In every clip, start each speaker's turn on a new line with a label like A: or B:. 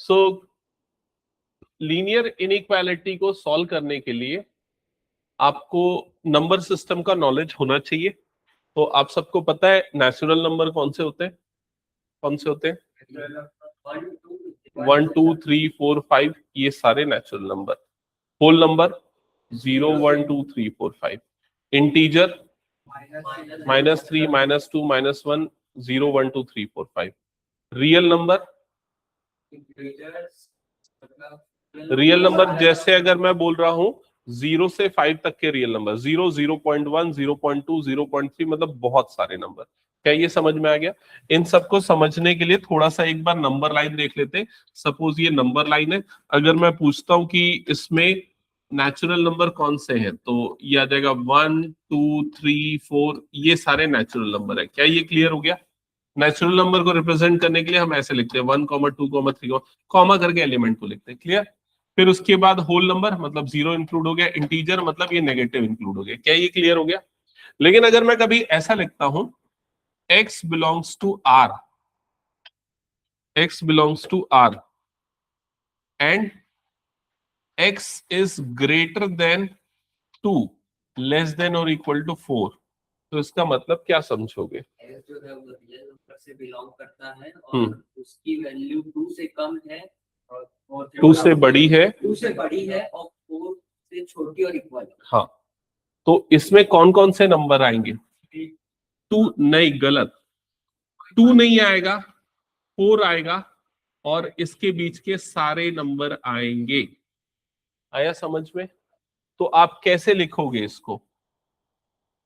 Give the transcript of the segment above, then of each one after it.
A: सो linear inequality को solve करने के लिए आपको नंबर सिस्टम का नॉलेज होना चाहिए। तो आप सबको पता है नेचुरल नंबर कौन से होते हैं? 1 2 3 4 5 ये सारे natural number. Whole number 0 1 2 3 4 5। Integer -3 -2 -1 0 1 2 3 4 5। Real number जैसे अगर मैं बोल रहा हूं 0 से 5 तक के रियल नंबर 0 0.1 0.2 0.3 मतलब बहुत सारे नंबर। क्या ये समझ में आ गया? इन सबको समझने के लिए थोड़ा सा एक बार नंबर लाइन देख लेते हैं। सपोज ये नंबर लाइन है, अगर मैं पूछता हूं कि इसमें नेचुरल नंबर कौन से हैं तो ये आ जाएगा 1 2 3 4 ये सारे नेचुरल नंबर है। क्या ये क्लियर हो गया? नेचुरल नंबर को रिप्रेजेंट करने के लिए हम ऐसे लिखते हैं 1 2 3 कॉमा करके एलिमेंट को लिखते हैं। क्लियर? फिर उसके बाद होल नंबर मतलब 0 इंक्लूड हो गया, इंटीजर मतलब ये नेगेटिव इंक्लूड हो गया। क्या ये क्लियर हो गया? लेकिन अगर मैं कभी ऐसा लिखता हूं x belongs to r, x belongs to r and x is greater than 2 less than और इक्वल टू 4, तो इसका मतलब क्या समझोगे?
B: जो है वो रियल नंबर से बिलोंग करता है और उसकी वैल्यू 2 से कम है और
A: 2 से बड़ी है,
B: 2 से बड़ी है और 4 से छोटी और इक्वल।
A: हाँ, तो इसमें कौन कौन से नंबर आएंगे? 2 नहीं, गलत, 2 नहीं आएगा, 4 आएगा और इसके बीच के सारे नंबर आएंगे। आया समझ में? तो आप कैसे लिखोगे इसको?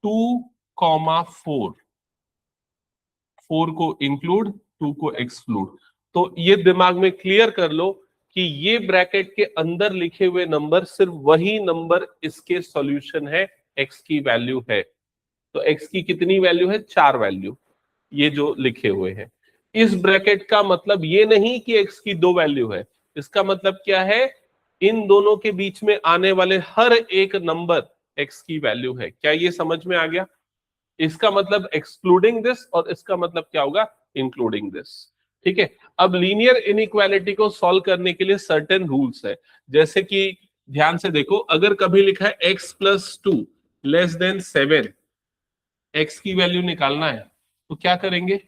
A: 2,4, 4 को इंक्लूड 2 को एक्सक्लूड। तो ये दिमाग में क्लियर कर लो कि ये ब्रैकेट के अंदर लिखे हुए नंबर सिर्फ वही नंबर इसके सॉल्यूशन है, x की वैल्यू है। तो x की कितनी वैल्यू है? 4 वैल्यू, ये जो लिखे हुए हैं। इस ब्रैकेट का मतलब ये नहीं कि x की 2 वैल्यू है। इसका मतलब क्या है? इन दोनों के बीच में आने वाले हर एक नंबर x की वैल्यू है। क्या ये समझ में आ गया? इसका मतलब एक्सक्लूडिंग दिस और इसका मतलब क्या होगा? Including this. ठीक है। अब लीनियर इनइक्वालिटी को सॉल्व करने के लिए सर्टेन रूल्स है, जैसे कि ध्यान से देखो, अगर कभी लिखा है x + 2 लेस देन 7, x की वैल्यू निकालना है तो क्या करेंगे?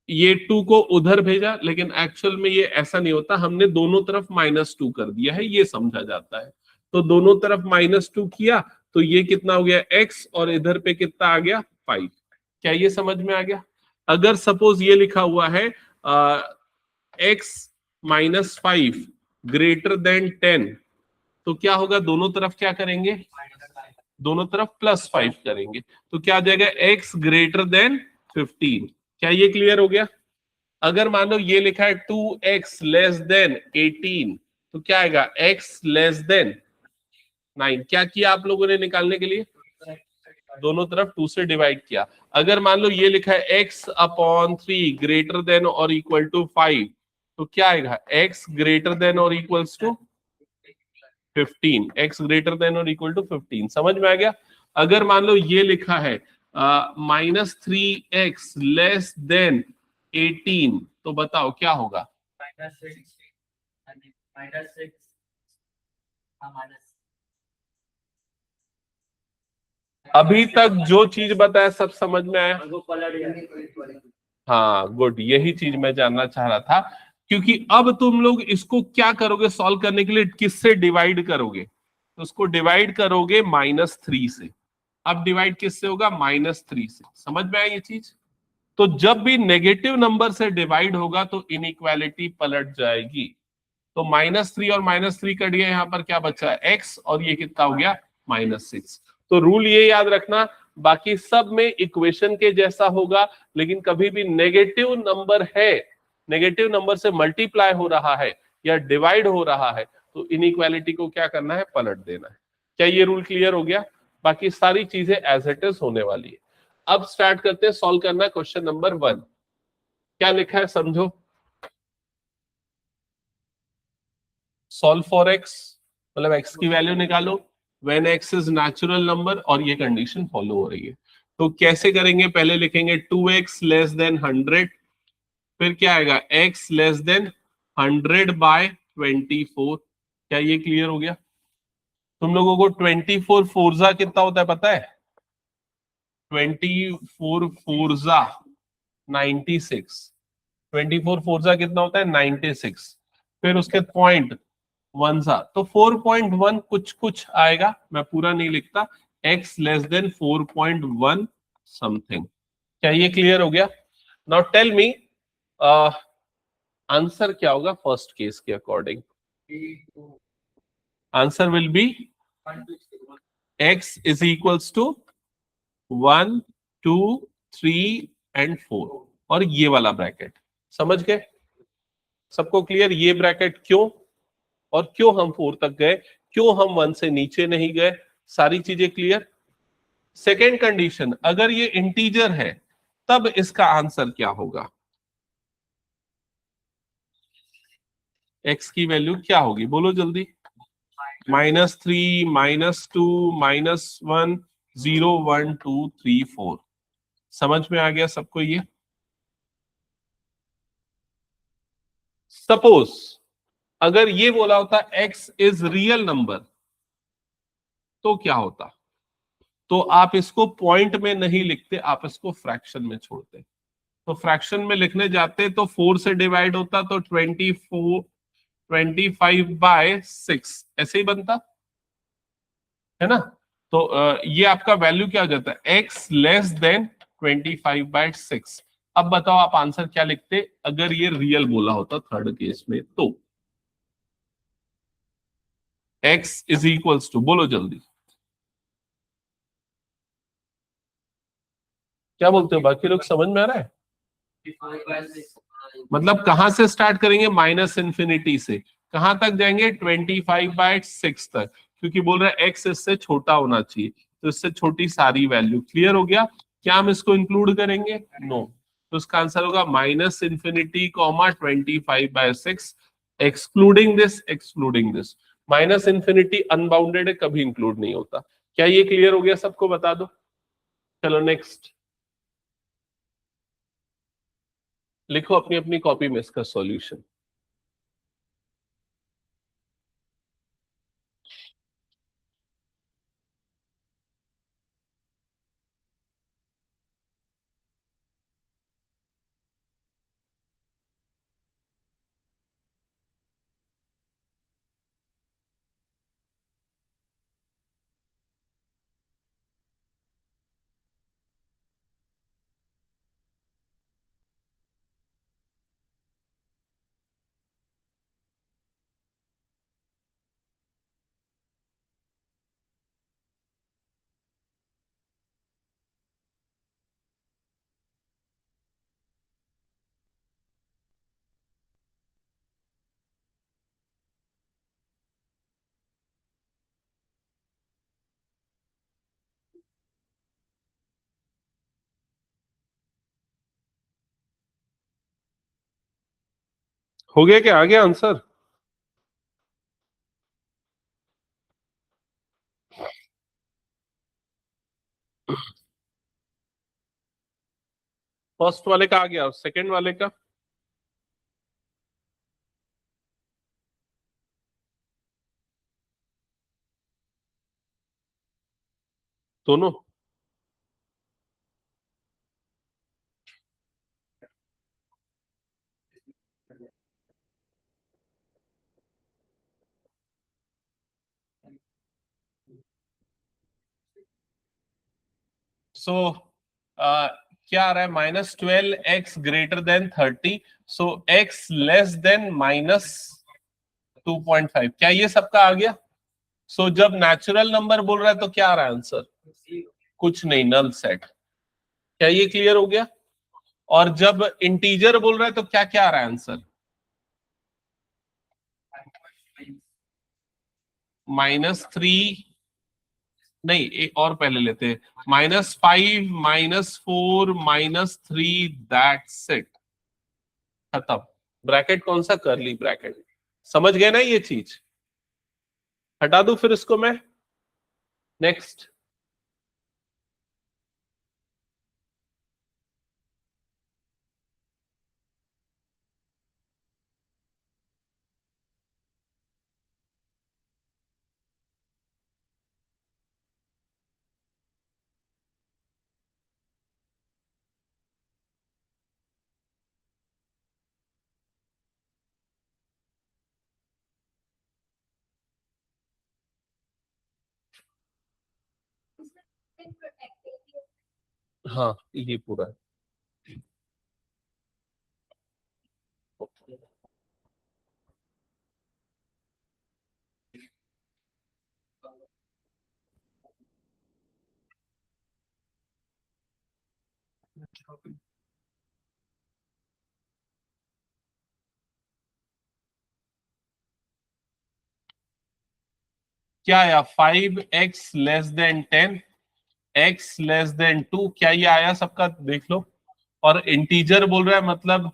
A: ये 2 को उधर भेजा, लेकिन एक्चुअल में ये ऐसा नहीं होता, हमने दोनों तरफ -2 कर दिया है, ये समझा जाता है। तो दोनों तरफ -2 किया तो ये कितना हो गया? x, और इधर पे कितना आ गया? 5। क्या ये समझ में आ गया? अगर सपोज ये लिखा हुआ है x - 5 ग्रेटर देन 10, तो क्या होगा? दोनों तरफ क्या करेंगे? दोनों तरफ +5 करेंगे, तो क्या आ जाएगा? x greater then 15। क्या ये क्लियर हो गया? अगर मान लो ये लिखा है 2x लेस देन 18, तो क्या आएगा? x less than 9। क्या किया आप लोगों ने निकालने के लिए? दोनों तरफ 2 से डिवाइड किया। अगर मान लो ये लिखा है x/3 ग्रेटर देन और इक्वल टू 5, तो क्या आएगा? x ग्रेटर देन और equals to 15, x greater than और इक्वल टू 15। समझ में आ गया? अगर मान लो ये लिखा है -3x लेस देन 18, तो बताओ क्या होगा? अभी तक जो चीज बताया सब समझ में आया? हाँ, गुड, यही चीज मैं जानना चाह रहा था, क्योंकि अब तुम लोग इसको क्या करोगे सॉल्व करने के लिए? किससे डिवाइड करोगे? तो उसको डिवाइड करोगे -3 से। अब डिवाइड किससे होगा? -3 से। समझ में आया ये चीज? तो जब भी नेगेटिव नंबर से डिवाइड होगा तो इनइक्वालिटी पलट जाएगी। तो -3 और -3 कट गया, यहाँ पर क्या बचा? x, और ये कितना हो गया? -6। तो रूल ये याद रखना, बाकी सब में इक्वेशन के जैसा होगा, लेकिन कभी भी नेगेटिव नंबर है, नेगेटिव नंबर से मल्टीप्लाई हो रहा है या डिवाइड हो रहा है, तो इनइक्वालिटी को क्या करना है? पलट देना है। क्या ये रूल क्लियर हो गया? बाकी सारी चीजें एज इट इज होने वाली है। अब स्टार्ट करते हैं, सॉल्व करना है क्वेश्चन नंबर 1। क्या लिखा है समझो। सॉल्व फॉर x, मतलब x की वैल्यू निकालो when x is natural number, और ये कंडीशन फॉलो हो रही है। तो कैसे करेंगे? पहले लिखेंगे 2x लेस देन 100, फिर क्या आएगा x लेस देन 100/24। क्या ये क्लियर हो गया? तुम लोगों को 24 फोरजा कितना होता है पता है? 24 फोरजा 96। 24 फोरजा कितना होता है? 96। फिर उसके पॉइंट वन सा, तो 4.1 कुछ कुछ आएगा, मैं पूरा नहीं लिखता। x less than 4.1 something. क्या ये क्लियर हो गया? नाउ टेल मी आंसर क्या होगा फर्स्ट केस के according? Answer will be x is equals to 1 2 3 and 4, और ये वाला ब्रैकेट। समझ गए? सबको क्लियर? ये ब्रैकेट क्यों, और क्यों हम 4 तक गए, क्यों हम 1 से नीचे नहीं गए, सारी चीजें क्लियर। सेकेंड कंडीशन, अगर ये इंटीजर है तब इसका आंसर क्या होगा? x की वैल्यू क्या होगी, बोलो जल्दी। -3 -2 -1 0 1 2 3 4। समझ में आ गया सबको ये? सपोज अगर ये बोला होता x इज रियल नंबर तो क्या होता? तो आप इसको पॉइंट में नहीं लिखते, आप इसको फ्रैक्शन में छोड़ते। तो फ्रैक्शन में लिखने जाते तो 4 से डिवाइड होता तो 25/6 ऐसे ही बनता है ना। तो ये आपका वैल्यू क्या हो जाता है? x less than 25/6। अब बताओ आप आंसर क्या लिखते अगर ये रियल बोला होता थर्ड केस में? तो x इज इक्वल्स टू, बोलो जल्दी, क्या बोलते हो बाकी लोग? समझ में आ रहा है? मतलब कहां से स्टार्ट करेंगे? माइनस इंफिनिटी से कहां तक जाएंगे? 25/6 तक, क्योंकि बोल रहा है एक्स इससे छोटा होना चाहिए, तो इससे छोटी सारी वैल्यू। क्लियर हो गया? क्या हम इसको इंक्लूड करेंगे? नो। तो इसका आंसर होगा minus infinity comma 25/6, excluding this excluding this. Minus infinity unbounded है, कभी इंक्लूड नहीं होता। क्या ये क्लियर हो गया सबको? बता दो। चलो नेक्स्ट लिखो अपनी अपनी कॉपी में इसका सॉल्यूशन। हो गया क्या? आ गया आंसर? फर्स्ट वाले का आ गया और सेकंड वाले का? दोनों? सो क्या आ रहा है? -12x ग्रेटर देन 30, सो x लेस देन -2.5। क्या ये सबका आ गया? सो जब नेचुरल नंबर बोल रहा है तो क्या आ रहा है आंसर? कुछ नहीं, नल सेट। क्या ये क्लियर हो गया? और जब इंटीजर बोल रहा है तो क्या क्या आ रहा है आंसर? -3, नहीं एक और पहले लेते हैं, -5 -4 -3, दैट्स इट, खत्म। ब्रैकेट कौन सा? करली ब्रैकेट। समझ गए ना ये चीज? हटा दूं फिर इसको मैं? नेक्स्ट। हाँ ये पूरा है। क्या आया 5x less than 10, x less than 2, क्या ये आया सबका देख लो। और इंटीजर बोल रहा है मतलब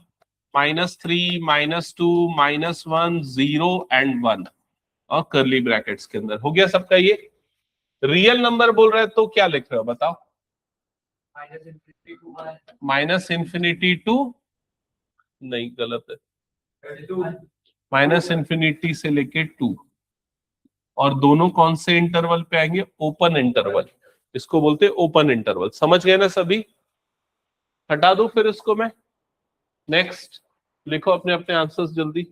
A: -3, -2, -1, 0 एंड 1 और कर्ली ब्रैकेट्स के अंदर हो गया सबका। ये रियल नंबर बोल रहा है तो क्या लिख रहे हो बताओ। -∞ टू, नहीं गलत है, -∞ से लेके 2, और दोनों कौन से इंटरवल पे आएंगे, ओपन इंटरवल, इसको बोलते हैं ओपन इंटरवल। समझ गए ना सभी। हटा दो फिर इसको मैं। नेक्स्ट लिखो अपने अपने आंसर्स जल्दी।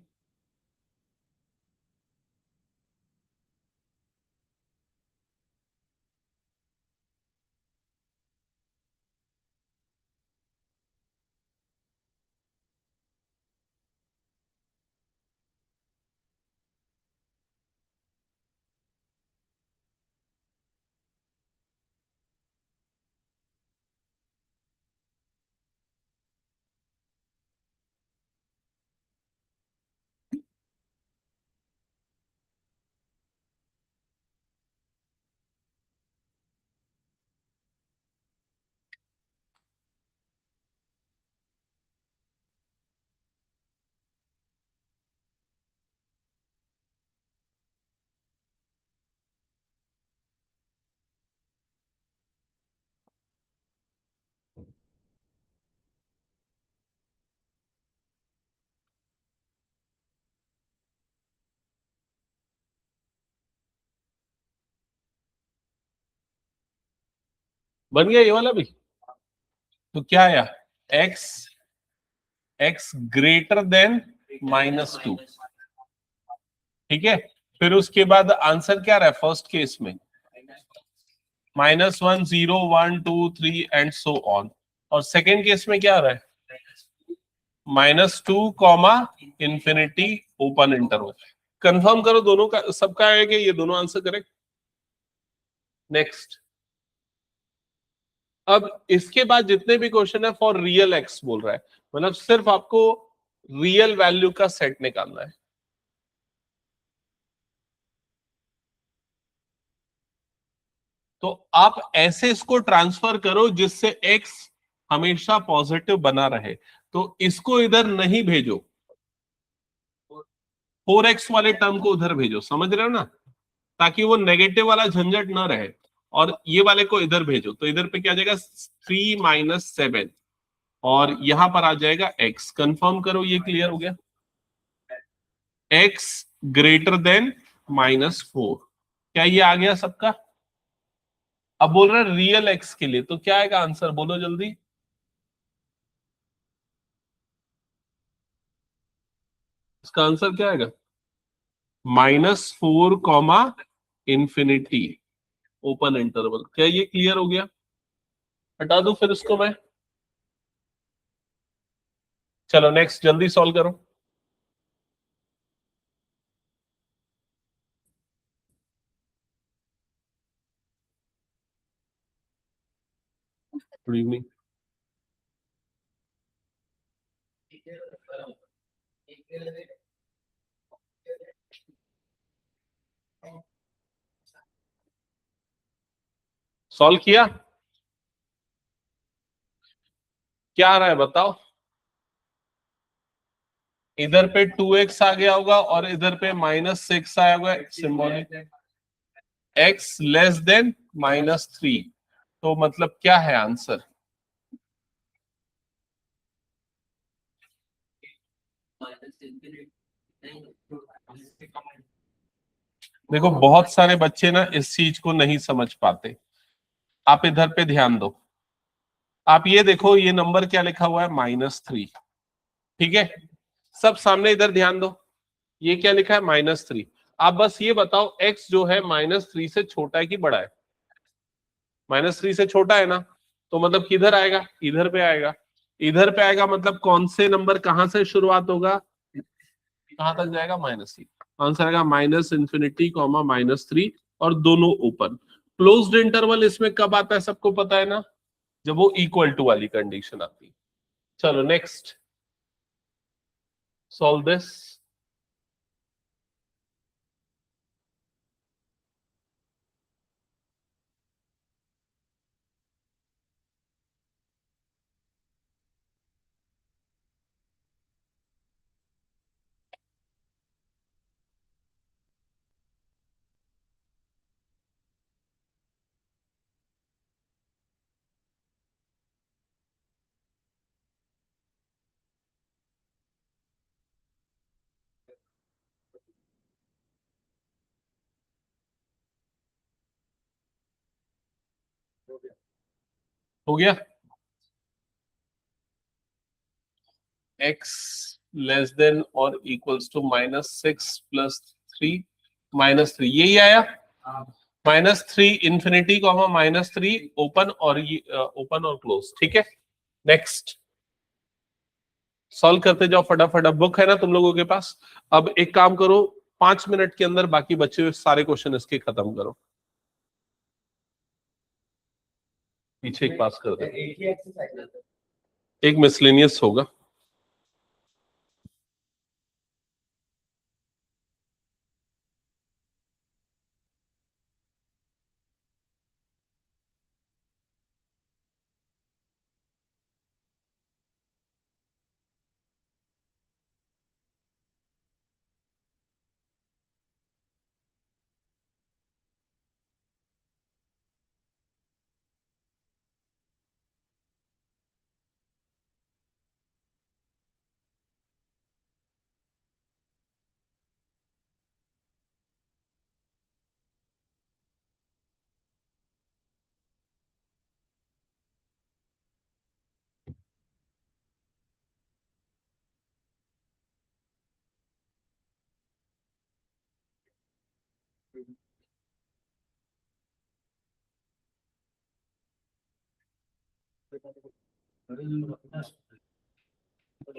A: बन गया ये वाला भी। तो क्या आया, x ग्रेटर देन -2, ठीक है। फिर उसके बाद आंसर क्या रहा है फर्स्ट केस में, -1, 0, 1, 2, 3 एंड सो ऑन। और सेकेंड केस में क्या आ रहा है, -2, इंफिनिटी, ओपन इंटरवल। कंफर्म करो दोनों का, सबका है कि ये दोनों आंसर करेक्ट। नेक्स्ट, अब इसके बाद जितने भी क्वेश्चन है फॉर रियल एक्स बोल रहा है, मतलब सिर्फ आपको रियल वैल्यू का सेट निकालना है। तो आप ऐसे इसको ट्रांसफर करो जिससे x हमेशा पॉजिटिव बना रहे। तो इसको इधर नहीं भेजो, 4x वाले टर्म को उधर भेजो, समझ रहे हो ना, ताकि वो नेगेटिव वाला झंझट ना रहे। और ये वाले को इधर भेजो, तो इधर पे क्या आ जाएगा 3 - 7, और यहां पर आ जाएगा x। कंफर्म करो ये क्लियर हो गया, x ग्रेटर देन -4। क्या ये आ गया सबका। अब बोल रहा है रियल x के लिए, तो क्या आएगा आंसर, बोलो जल्दी। इसका आंसर क्या आएगा, -4, इंफिनिटी, ओपन इंटरवल। क्या ये क्लियर हो गया। हटा दो फिर इसको मैं। चलो नेक्स्ट जल्दी सॉल्व करो। Good evening. सॉल्व किया, क्या आ रहा है बताओ। इधर पे 2x आ गया होगा और इधर पे -6 आया होगा, सिंबॉलिक x लेस देन -3। तो मतलब क्या है आंसर। देखो बहुत सारे बच्चे ना इस चीज को नहीं समझ पाते। आप इधर पे ध्यान दो, आप ये देखो ये नंबर क्या लिखा हुआ है -3, ठीक है। सब सामने इधर ध्यान दो, ये क्या लिखा है -3। आप बस ये बताओ x जो है -3 से छोटा है कि बड़ा है। -3 से छोटा है ना, तो मतलब किधर आएगा, इधर पे आएगा। इधर पे आएगा मतलब कौन से नंबर कहां से शुरुआत होगा, कहां तक जाएगा, -3। आंसर आएगा -∞, -3 और दोनों ओपन। क्लोज्ड इंटरवल इसमें कब आता है सबको पता है ना, जब वो इक्वल टू वाली कंडीशन आती है। चलो नेक्स्ट, सॉल्व दिस। हो गया, x लेस देन और इक्वल्स टू -6 + 3 -3, यही आया। -3 इंफिनिटी कॉमा -3 ओपन, और ये ओपन और क्लोज, ठीक है। नेक्स्ट सॉल्व करते जाओ फटाफट, अब बुक है ना तुम लोगों के पास। अब एक काम करो, 5 मिनट के अंदर बाकी बचे हुए सारे क्वेश्चन इसके खत्म करो, पीछे एक पास कर दो, एक मिसलेनियस होगा।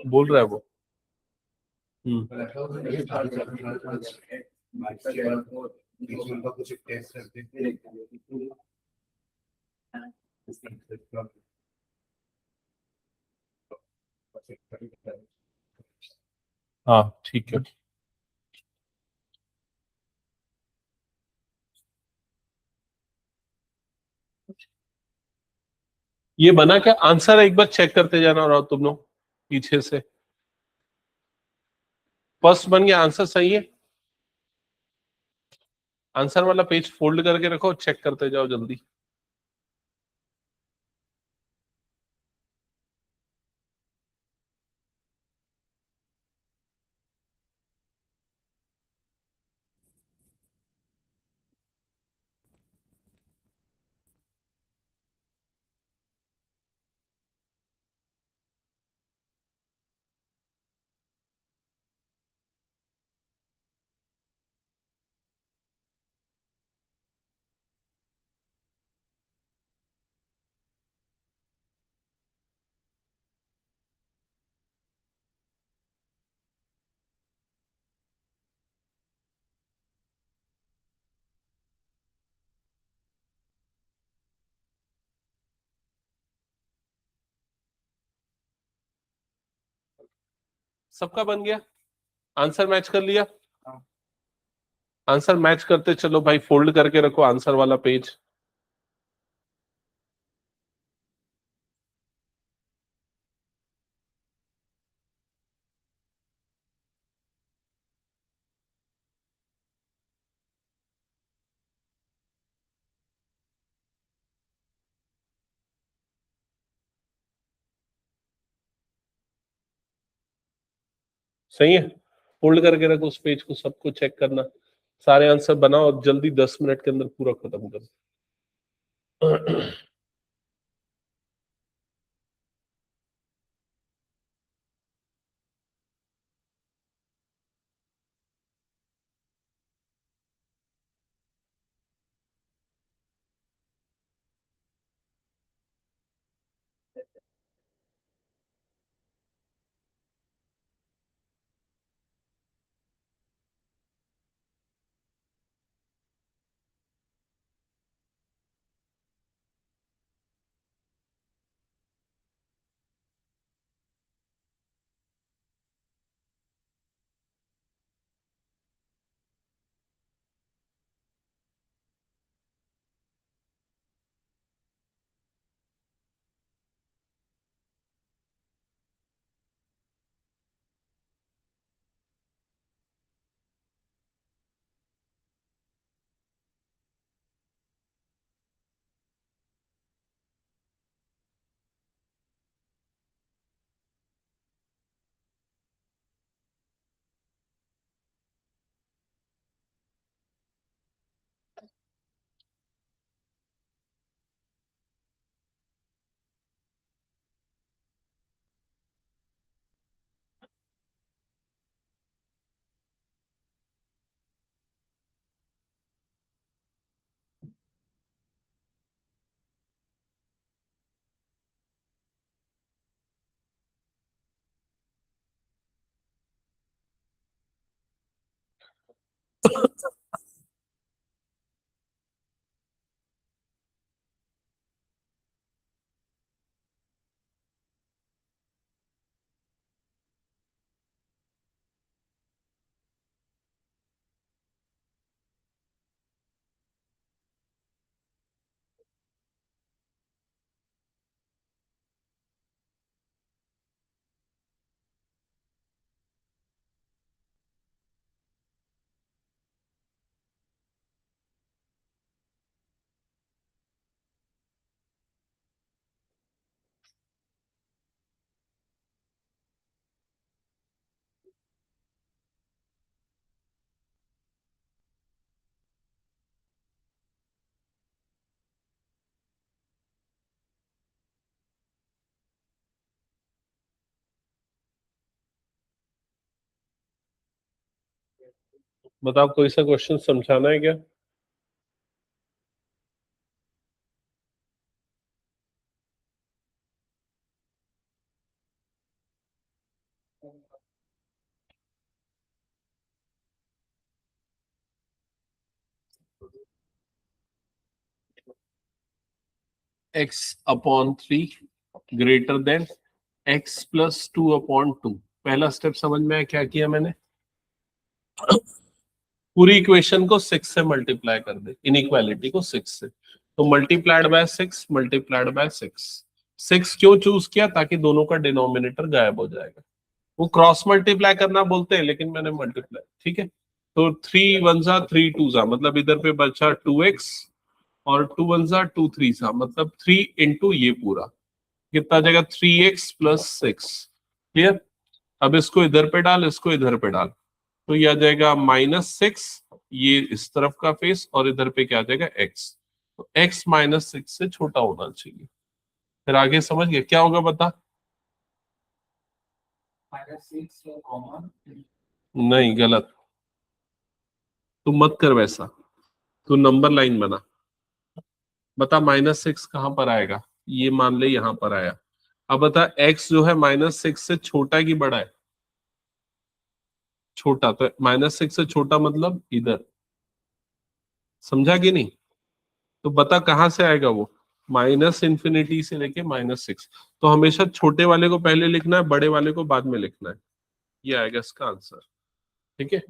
A: बोल रहा है वो। हाँ ठीक है। ये बना क्या आंसर, एक बार चेक करते जाना और तुम लोग पीछे से। फर्स्ट बन गया, आंसर सही है। आंसर वाला पेज फोल्ड करके रखो, चेक करते जाओ जल्दी। सबका बन गया, आंसर मैच कर लिया। आंसर मैच करते चलो भाई, फोल्ड करके रखो आंसर वाला पेज। सही है, फोल्ड करके रखो उस पेज को, सबको चेक करना, सारे आंसर बनाओ और जल्दी 10 मिनट के अंदर पूरा खत्म करो। बताओ कोई सा क्वेश्चन समझाना है क्या? x upon 3 greater than x plus 2/2। पहला स्टेप समझ में आया क्या किया मैंने? पूरी इक्वेशन को 6 से मल्टीप्लाई कर दे, इनइक्वालिटी को 6 से, तो मल्टीप्लाइड बाय 6 मल्टीप्लाइड बाय 6। 6 क्यों चूज किया? ताकि दोनों का डिनोमिनेटर गायब हो जाएगा। वो क्रॉस मल्टीप्लाई करना बोलते हैं लेकिन मैंने मल्टीप्लाई, ठीक है। तो 3 1 जा 3 2 जा, मतलब इधर पे बचा 2x, और 2 1 जा 2 3 जा, मतलब 3 इंटू ये पूरा कितना जाएगा 3x प्लस 6। क्लियर? अब इसको इधर पे डाल, इसको इधर पे डाल, तो ये आ जाएगा -6, ये इस तरफ का फेस, और इधर पे क्या आ जाएगा x। तो x -6 से छोटा होना चाहिए। फिर आगे समझ गए क्या होगा बता?
B: -6 कॉमन।
A: नहीं, गलत। तू मत कर वैसा, तू नंबर लाइन बना। बता -6 कहां पर आएगा? ये मान ले यहां पर आया। अब बता x जो है -6 से छोटा कि बड़ा है? छोटा। तो -6 से छोटा मतलब इधर, समझा कि नहीं? तो बता कहां से आएगा वो? -∞ से लेके -6। तो हमेशा छोटे वाले को पहले लिखना है, बड़े वाले को बाद में लिखना है। ये आएगा इसका आंसर। ठीक है।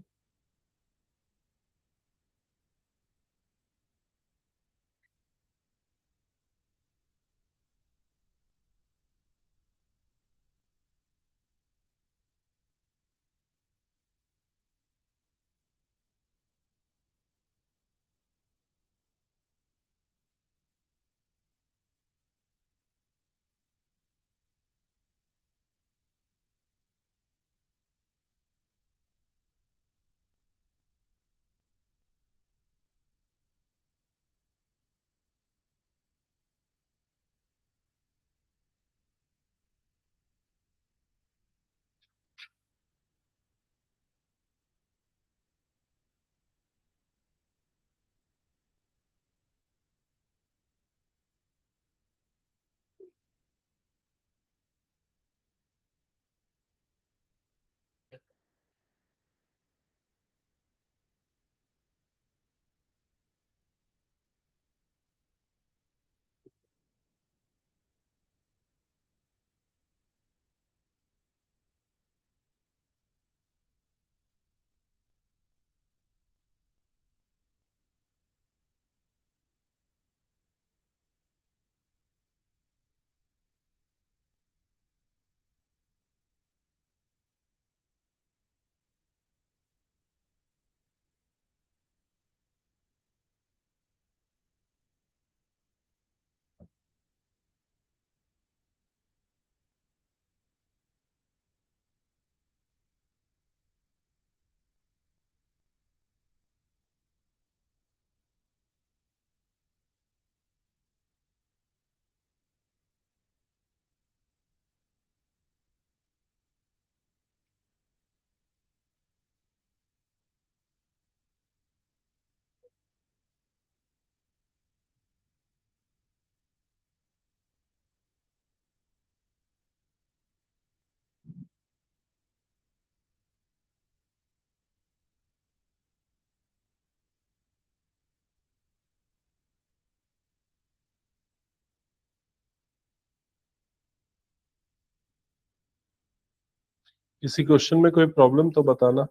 A: किसी क्वेश्चन में कोई प्रॉब्लम तो बताना।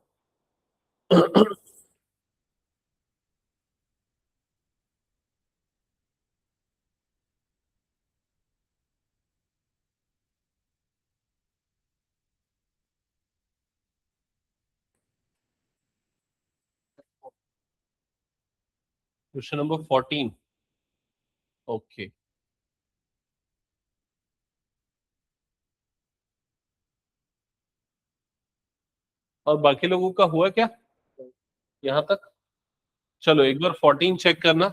A: Question number 14। ओके। और बाकी लोगों का हुआ क्या यहाँ तक? चलो एक बार 14 चेक करना।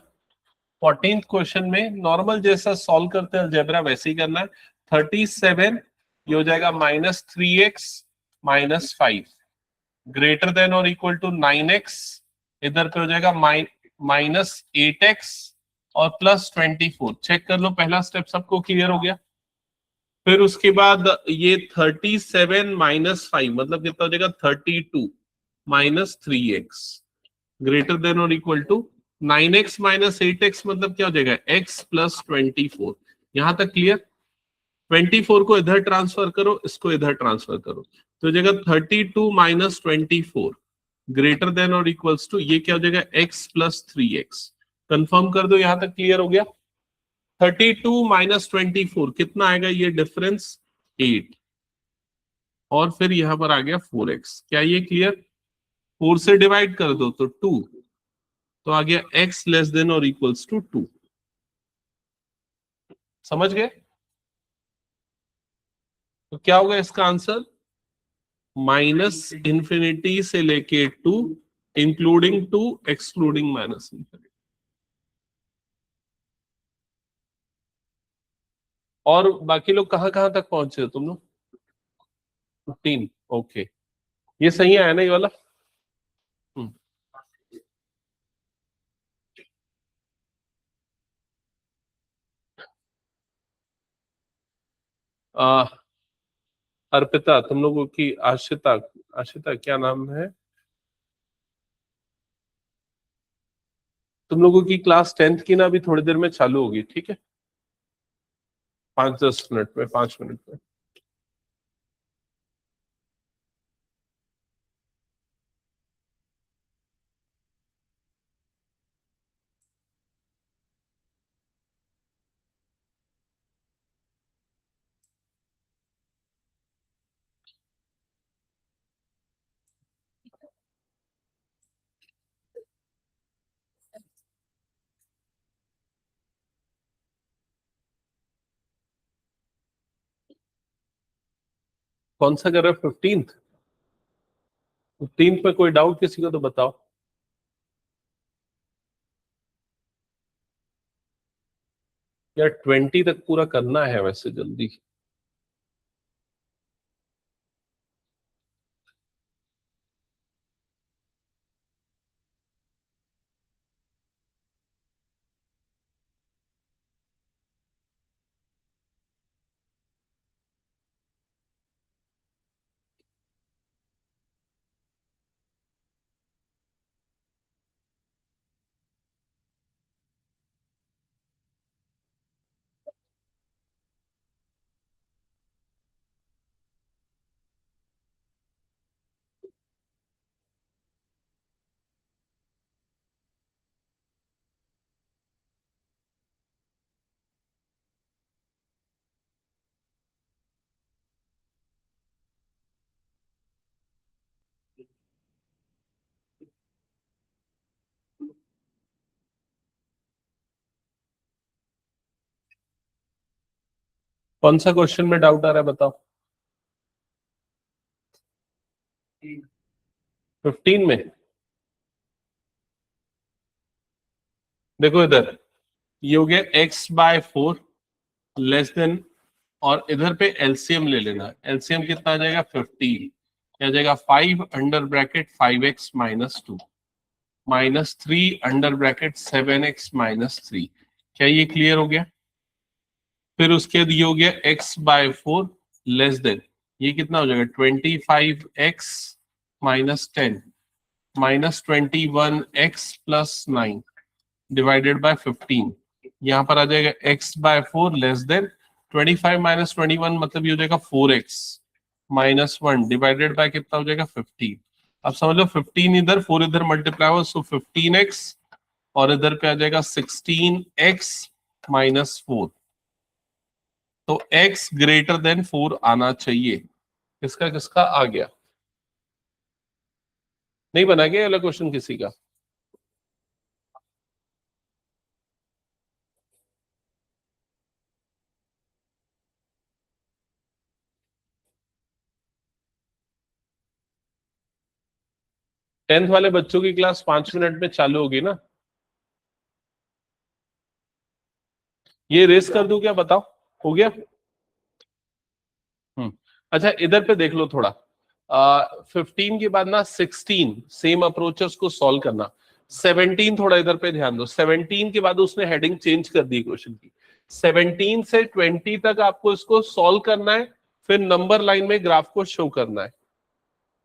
A: 14th क्वेश्चन में नॉर्मल जैसा सॉल्व करते हैं अलजेब्रा वैसे ही करना है। 37 ये हो जाएगा -3x -5। ग्रेटर देन और इक्वल टू 9x, इधर पे हो जाएगा -8x और +24। चेक कर लो, पहला स्टेप सबको क्लियर हो गया। फिर उसके बाद ये 37 -5 मतलब कितना हो जाएगा 32 -3x, ग्रेटर देन और इक्वल टू 9x -8x मतलब क्या हो जाएगा x +24। यहां तक क्लियर। 24 को इधर ट्रांसफर करो, इसको इधर ट्रांसफर करो, तो हो जाएगा 32 -24 ग्रेटर देन और इक्वल्स टू ये क्या हो जाएगा x +3x। कंफर्म कर दो, यहां तक क्लियर हो गया। 32 -24 कितना आएगा, ये डिफरेंस 8 और फिर यहां पर आ गया 4x। क्या ये क्लियर? 4 से डिवाइड कर दो तो 2, तो आ गया x लेस देन और इक्वल्स टू 2। समझ गए? तो क्या होगा इसका आंसर? -इंफिनिटी से लेके 2 इंक्लूडिंग 2 एक्सक्लूडिंग -इंफिनिटी। और बाकी लोग कहां कहां तक पहुंचे हो तुम लोग? 15। ओके, ये सही आया ना ये वाला? हम्म। आ, अर्पिता, तुम लोगों की आशिता, आशिता क्या नाम है? तुम लोगों की क्लास 10th की ना अभी थोड़ी देर में चालू होगी, ठीक है? 5-10 मिनट में, 5 मिनट में। कौन सा कर रहे हो? 15th? 15th पे कोई डाउट किसी को तो बताओ। यार 20 तक पूरा करना है वैसे जल्दी। कौन सा क्वेश्चन में डाउट आ रहा है बताओ? 15 में? देखो इधर, ये हो गया x/4 लेस देन, और इधर पे एलसीएम ले लेना। एलसीएम कितना आ जाएगा? 15। क्या आ जाएगा? 5 under bracket 5x -2 -3 under bracket 7x -3। क्या ये क्लियर हो गया? फिर उसके बाद ये हो गया x/4 लेस देन, ये कितना हो जाएगा? 25x -10 -21x +9 divided by 15। यहाँ पर आ जाएगा x/4 लेस देन 25 -21 मतलब ये हो जाएगा 4x -1 डिवाइडेड बाय कितना हो जाएगा? 15। अब समझ लो 15 इधर, 4 इधर मल्टीप्लाई हुआ, सो 15x, और इधर पे आ जाएगा 16x -4। तो x ग्रेटर देन 4 आना चाहिए। किसका किसका आ गया? नहीं बना गया वाला क्वेश्चन किसी का? टेंथ वाले बच्चों की क्लास 5 मिनट में चालू होगी ना? ये रेस कर दूं क्या, बताओ? हो गया? अच्छा, इधर पे देख लो थोड़ा। 15 के बाद ना 16 सेम अप्रोचेस को सॉल्व करना। 17 थोड़ा इधर पे ध्यान दो, 17 के बाद उसने हेडिंग चेंज कर दी क्वेश्चन की। 17 से 20 तक आपको इसको सॉल्व करना है, फिर नंबर लाइन में ग्राफ को शो करना है।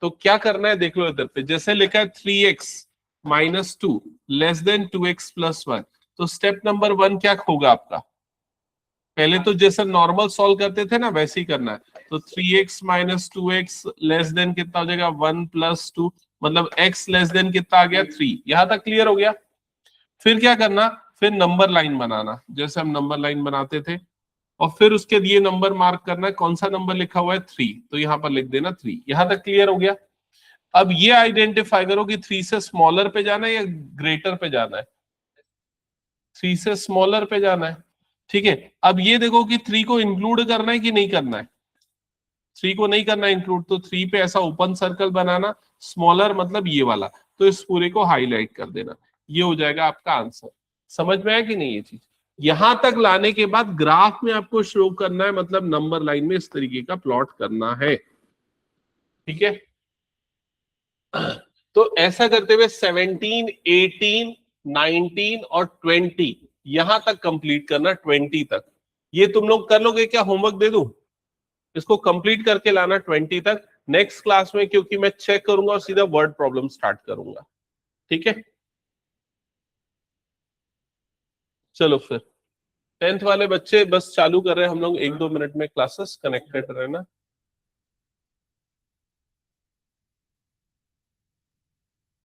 A: तो क्या करना है देख लो इधर पे, जैसे लिखा है 3x minus 2 less then 2x plus 1, तो स्टेप नंबर 1 क्या होगा आपका, पहले तो जैसे नॉर्मल सॉल्व करते थे ना वैसे ही करना है। तो 3x minus 2x less than कितना हो जाएगा 1 प्लस 2, मतलब x लेस देन कितना आ गया 3। यहां तक क्लियर हो गया। फिर क्या करना, फिर नंबर लाइन बनाना जैसे हम नंबर लाइन बनाते थे, और फिर उसके लिए नंबर मार्क करना है, कौन सा नंबर लिखा हुआ है 3, तो यहां पर लिख देना 3। यहां तक क्लियर हो गया। अब ये आइडेंटिफाई करो कि 3 से स्मॉलर पे जाना है या ग्रेटर पे जाना है, 3 से स्मॉलर पे जाना है। ठीक है, अब ये देखो कि 3 को इंक्लूड करना है कि नहीं करना है, 3 को नहीं करना इंक्लूड, तो 3 पे ऐसा ओपन सर्कल बनाना, स्मॉलर मतलब ये वाला, तो इस पूरे को हाईलाइट कर देना। ये हो जाएगा आपका आंसर। समझ में आया कि नहीं ये चीज? यहां तक लाने के बाद ग्राफ में आपको शो करना है, मतलब नंबर लाइन में इस तरीके का प्लॉट करना है। ठीक है, तो ऐसा करते हुए 17, 18, 19 और 20 यहां तक कंप्लीट करना, 20 तक। ये तुम लोग कर लोगे क्या, होमवर्क दे दूं? इसको कंप्लीट करके लाना 20 तक नेक्स्ट क्लास में, क्योंकि मैं चेक करूंगा और सीधा वर्ड प्रॉब्लम स्टार्ट करूंगा। ठीक है, चलो फिर 10th वाले बच्चे बस चालू कर रहे हैं हम लोग, 1-2 मिनट में क्लासेस, कनेक्टेड रहना।